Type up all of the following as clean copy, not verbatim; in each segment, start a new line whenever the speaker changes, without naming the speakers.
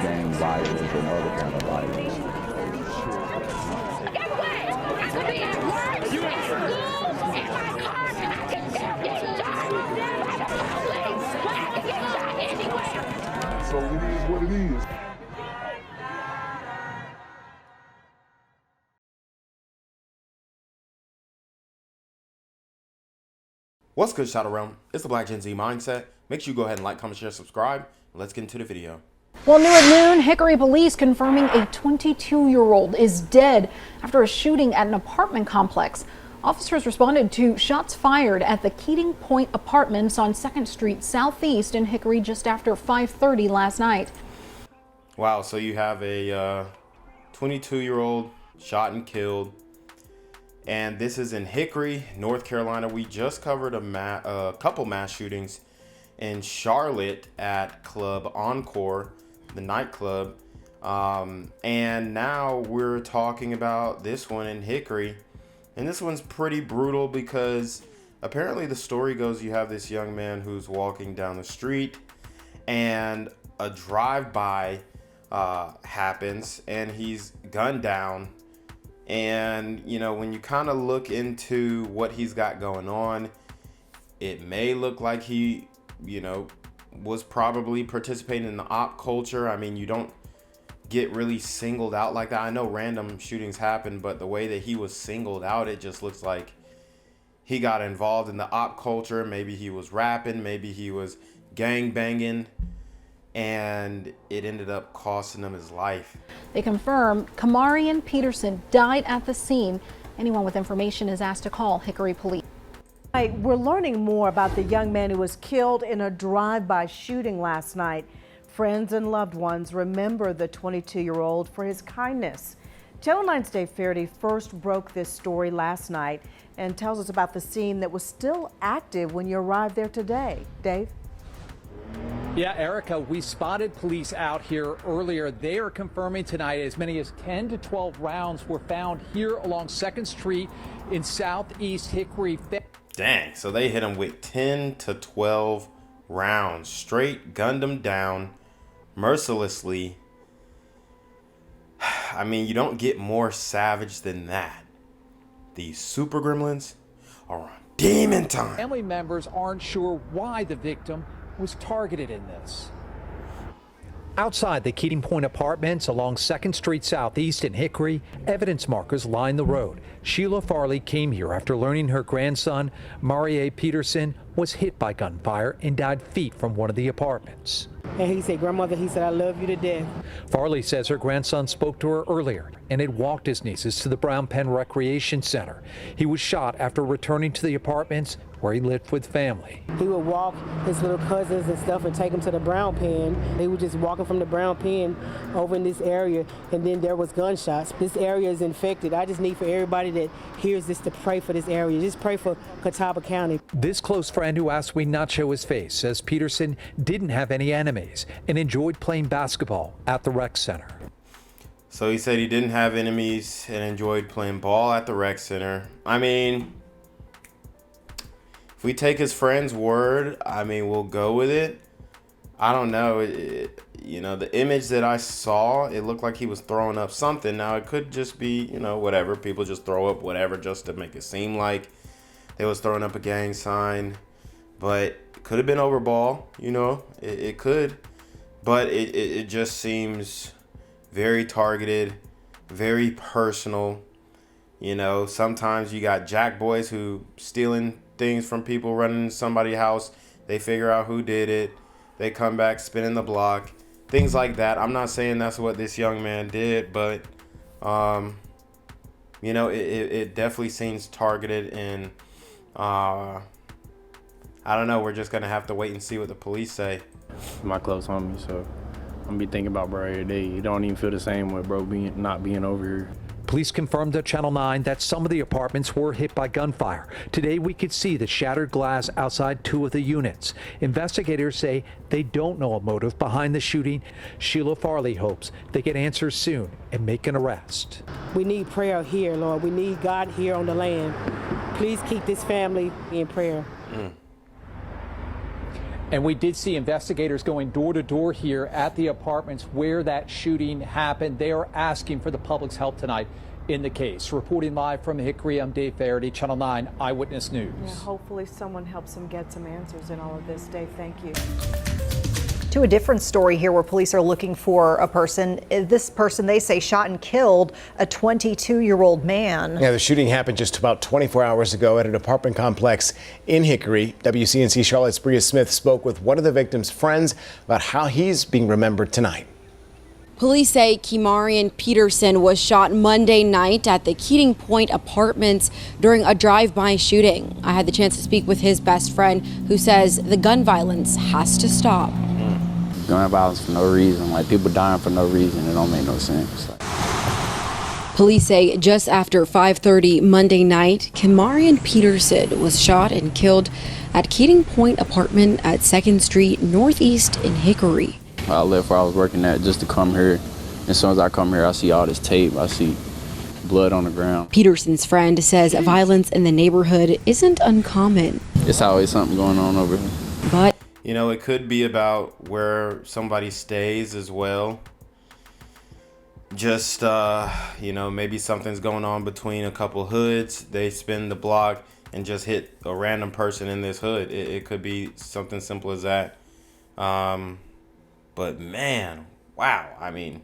gang violence and other kind of violence.
Get away! I could be at work, at school, in my car, and I can still get shot by the police, but I can get shot anywhere.
So it is what it is.
What's good, Shadow Realm? It's the Black Gen Z Mindset. Make sure you go ahead and like, comment, share, subscribe. Let's get into the video.
Well, new at noon, Hickory police confirming a 22-year-old is dead after a shooting at an apartment complex. Officers responded to shots fired at the Keating Apartments on 2nd Street Southeast in Hickory just after 5:30 last night.
Wow, so you have a 22-year-old shot and killed. And this is in Hickory, North Carolina. We just covered a couple mass shootings in Charlotte at Club Encore, the nightclub. And now we're talking about this one in Hickory. And this one's pretty brutal because apparently the story goes you have this young man who's walking down the street and a drive-by happens and he's gunned down. And, you know, when you kind of look into what he's got going on, it may look like he, you know, was probably participating in the op culture. I mean, you don't get really singled out like that. I know random shootings happen, but the way that he was singled out, it just looks like he got involved in the op culture. Maybe he was rapping, maybe he was gang banging, and it ended up costing him his life.
They confirm Keimarian Peterson died at the scene. Anyone with information is asked to call Hickory police.
We're learning more about the young man who was killed in a drive-by shooting last night. Friends and loved ones remember the 22-year-old for his kindness. Channel 9's Dave Faraday first broke this story last night and tells us about the scene that was still active when you arrived there today. Dave?
Yeah, Erica, we spotted police out here earlier. They are confirming tonight as many as 10 to 12 rounds were found here along 2nd Street in Southeast Hickory.
Dang, so they hit him with 10 to 12 rounds, straight gunned him down mercilessly. I mean, you don't get more savage than that. These super gremlins are on demon time.
Family members aren't sure why the victim was targeted in this. Outside the Keating Apartments along 2nd Street Southeast in Hickory, evidence markers line the road. Sheila Farley came here after learning her grandson, Keimarian Peterson, was hit by gunfire and died feet from one of the apartments.
And he said, "Grandmother," he said, "I love you to death."
Farley says her grandson spoke to her earlier and had walked his nieces to the Brown Pen Recreation Center. He was shot after returning to the apartments where he lived with family.
He would walk his little cousins and stuff and take them to the Brown Pen. They were just walking from the Brown Pen over in this area, and then there was gunshots. This area is infected. I just need for everybody that hears this to pray for this area. Just pray for Catawba County.
This close friend who asked we not show his face says Peterson didn't have any enemies and enjoyed playing basketball at the rec center.
So he said he didn't have enemies and enjoyed playing ball at the rec center. I mean, if we take his friend's word, I mean, we'll go with it. I don't know. You know, the image that I saw, it looked like he was throwing up something. Now, it could just be, you know, whatever. People just throw up whatever just to make it seem like they was throwing up a gang sign. But it could have been over ball, you know. It could. But it just seems very targeted, very personal. You know, sometimes you got jack boys who stealing things from people, running into somebody's house. They figure out who did it. They come back, spinning the block. Things like that. I'm not saying that's what this young man did, but, you know, it definitely seems targeted. And I don't know. We're just going to have to wait and see what the police say.
My close homie, so I'm going to be thinking about bro every day. You don't even feel the same way, bro, not being over here.
Police confirmed to Channel 9 that some of the apartments were hit by gunfire. Today, we could see the shattered glass outside 2 of the units. Investigators say they don't know a motive behind the shooting. Sheila Farley hopes they get answers soon and make an arrest.
We need prayer here, Lord. We need God here on the land. Please keep this family in prayer.
And we did see investigators going door to door here at the apartments where that shooting happened. They are asking for the public's help tonight in the case. Reporting live from Hickory, I'm Dave Faraday, Channel 9 Eyewitness News.
Yeah, hopefully someone helps him get some answers in all of this. Dave, thank you.
To a different story here where police are looking for a person. This person, they say, shot and killed a 22-year-old man.
Yeah, the shooting happened just about 24 hours ago at an apartment complex in Hickory. WCNC Charlotte's Bria Smith spoke with one of the victim's friends about how he's being remembered tonight.
Police say Keimarian Peterson was shot Monday night at the Keating Point Apartments during a drive-by shooting. I had the chance to speak with his best friend, who says the gun violence has to stop.
Gun violence for no reason, like people dying for no reason, it don't make no sense.
Police say just after 5:30 Monday night, Keimarian Peterson was shot and killed at Keating Point Apartment at 2nd Street Northeast in Hickory.
I left where I was working at just to come here. As soon as I come here, I see all this tape, I see blood on the ground.
Peterson's friend says violence in the neighborhood isn't uncommon.
It's always something going on over here.
But
you know, it could be about where somebody stays as well. Just, you know, maybe something's going on between a couple hoods. They spin the block and just hit a random person in this hood. It could be something simple as that. But man, wow. I mean,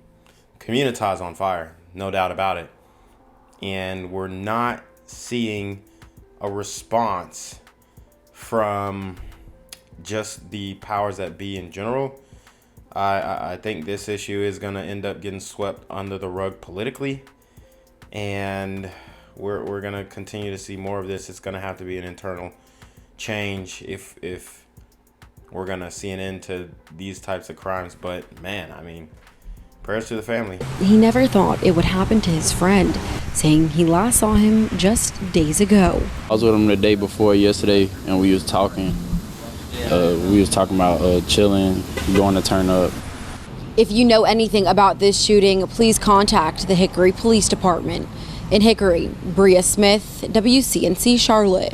Community's on fire, no doubt about it. And we're not seeing a response from just the powers that be in general. I think this issue is going to end up getting swept under the rug politically, and we're going to continue to see more of this. It's going to have to be an internal change if we're going to see an end to these types of crimes. But man, I mean, prayers to the family.
he never thought it would happen to his friend, saying he last saw him just days ago.
I was with him the day before yesterday, and we was talking. We was talking about chilling, going to turn up.
If you know anything about this shooting, please contact the Hickory Police Department. In Hickory, Bria Smith, WCNC Charlotte.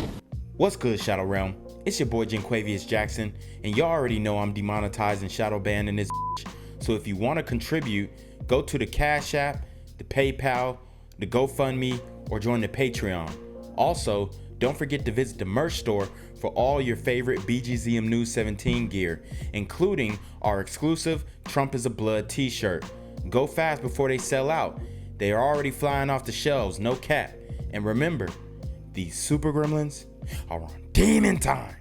What's good, Shadow Realm? It's your boy Jenquavius Jackson, and y'all already know I'm demonetized and shadow banned in this bitch. So if you want to contribute, go to the Cash App, the PayPal, the GoFundMe, or join the Patreon. Also, don't forget to visit the merch store for all your favorite BGZM News 17 gear, including our exclusive Trump is a Blood t-shirt. Go fast before they sell out. They are already flying off the shelves, no cap. And remember, these super gremlins are on demon time.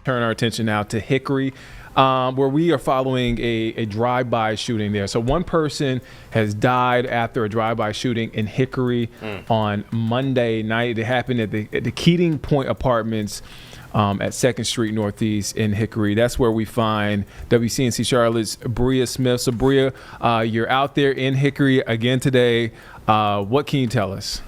Turn our attention now to Hickory, where we are following a drive-by shooting there. So one person has died after a drive-by shooting in Hickory on Monday night. It happened at the Keating Point Apartments at 2nd Street Northeast in Hickory. That's where we find WCNC Charlotte's Bria Smith. So Bria, you're out there in Hickory again today. What can you tell us?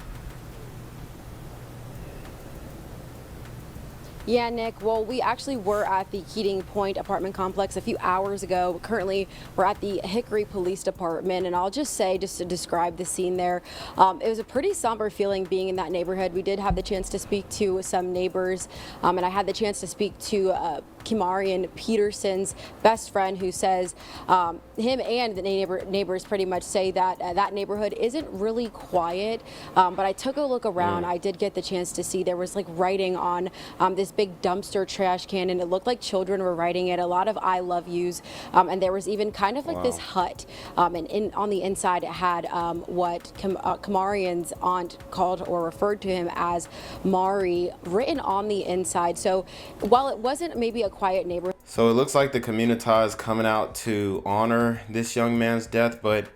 Yeah, Nick. Well, we actually were at the Keating Point apartment complex a few hours ago. Currently, we're at the Hickory Police Department, and I'll just say, just to describe the scene there, it was a pretty somber feeling being in that neighborhood. We did have the chance to speak to some neighbors, and I had the chance to speak to Keimarian Peterson's best friend, who says him and the neighbors pretty much say that that neighborhood isn't really quiet. But I took a look around. I did get the chance to see there was like writing on this big dumpster trash can, and it looked like children were writing it. A lot of "I love yous," and there was even kind of like this hut, and on the inside it had what Keimarian's aunt called or referred to him as Mari written on the inside. So while it wasn't maybe a quiet neighborhood.
So it looks like the community is coming out to honor this young man's death, but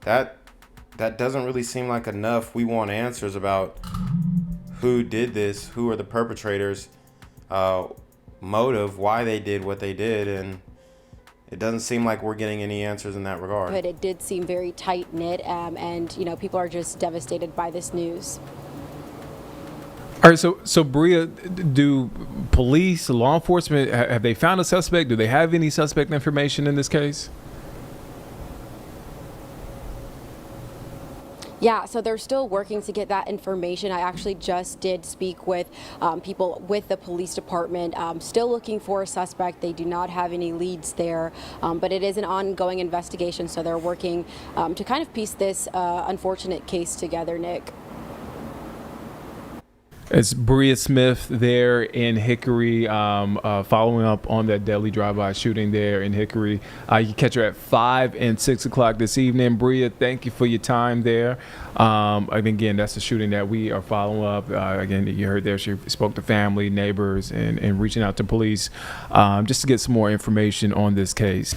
that doesn't really seem like enough. We want answers about who did this, who are the perpetrators, motive, why they did what they did, and it doesn't seem like we're getting any answers in that regard.
But it did seem very tight-knit, and you know, people are just devastated by this news.
All right, so Bria, do police, law enforcement, have they found a suspect? Do they have any suspect information in this case?
Yeah, so they're still working to get that information. I actually just did speak with people with the police department, still looking for a suspect. They do not have any leads there, but it is an ongoing investigation, so they're working to kind of piece this unfortunate case together, Nick.
It's Bria Smith there in Hickory, following up on that deadly drive-by shooting there in Hickory. You can catch her at 5 and 6 o'clock this evening. Bria, thank you for your time there. And again, that's the shooting that we are following up. Again, you heard there, she spoke to family, neighbors, and reaching out to police just to get some more information on this case.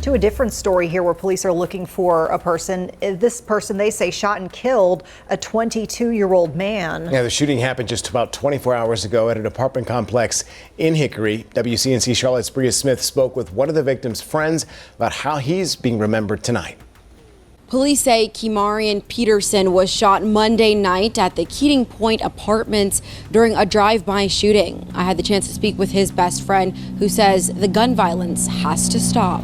To a different story here where police are looking for a person. This person, they say, shot and killed a 22-year-old man.
Yeah, the shooting happened just about 24 hours ago at an apartment complex in Hickory. WCNC Charlotte's Bria Smith spoke with one of the victim's friends about how he's being remembered tonight.
Police say Keimarian Peterson was shot Monday night at the Keating Point Apartments during a drive-by shooting. I had the chance to speak with his best friend, who says the gun violence has to stop.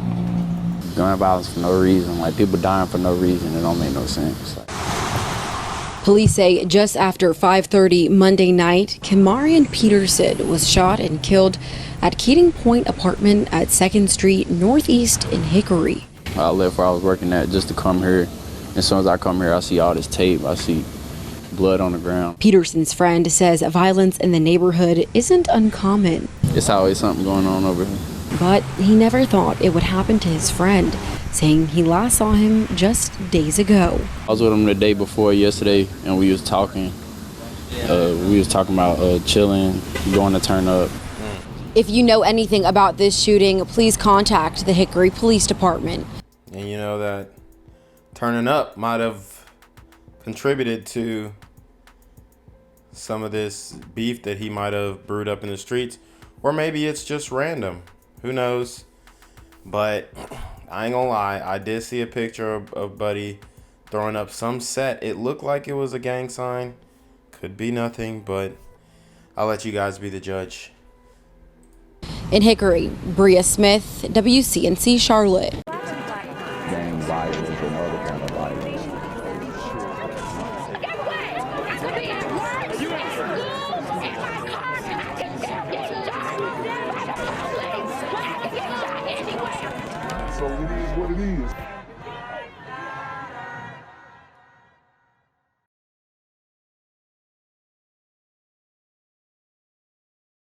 Gun violence for no reason, like people dying for no reason, it don't make no sense.
Police say just after 5:30 Monday night, Keimarian Peterson was shot and killed at Keating Point Apartment at 2nd Street Northeast in Hickory.
I left where I was working at just to come here. As soon as I come here, I see all this tape, I see blood on the ground.
Peterson's friend says violence in the neighborhood isn't uncommon.
It's always something going on over here.
But he never thought it would happen to his friend, saying he last saw him just days ago.
I was with him the day before yesterday, and we was talking. We was talking about chilling, going to turn up.
If you know anything about this shooting, please contact the Hickory Police Department.
And you know that turning up might have contributed to some of this beef that he might have brewed up in the streets, or maybe it's just random. Who knows? But I ain't gonna lie, I did see a picture of Buddy throwing up some set. It looked like it was a gang sign. Could be nothing, but I'll let you guys be the judge.
In Hickory, Bria Smith, WCNC Charlotte.
Gang violence and other kind of violence.
Guess what? I could be at work, at school, in my car, and I can still get shot by the police. I can get shot anywhere.
So it is what it is.